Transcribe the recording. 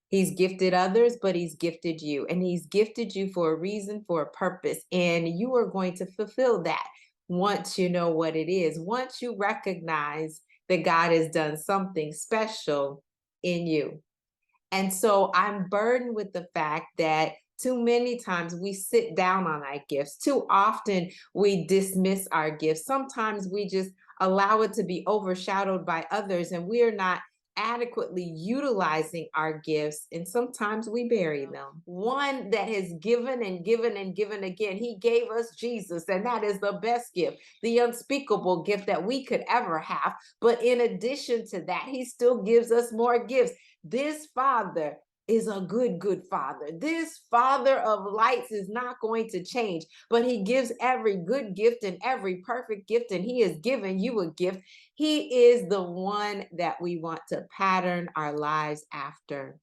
He's gifted others, but he's gifted you. And he's gifted you for a reason, for a purpose. And you are going to fulfill that once you know what it is, once you recognize that God has done something special in you. And so I'm burdened with the fact that too many times we sit down on our gifts. Too often we dismiss our gifts. Sometimes we just allow it to be overshadowed by others, and we are not adequately utilizing our gifts. And sometimes we bury them. One that has given and given and given again. He gave us Jesus, and that is the best gift, the unspeakable gift that we could ever have. But in addition to that, he still gives us more gifts. This Father is a good, good Father. This Father of lights is not going to change, but he gives every good gift and every perfect gift, and he has given you a gift. He is the one that we want to pattern our lives after.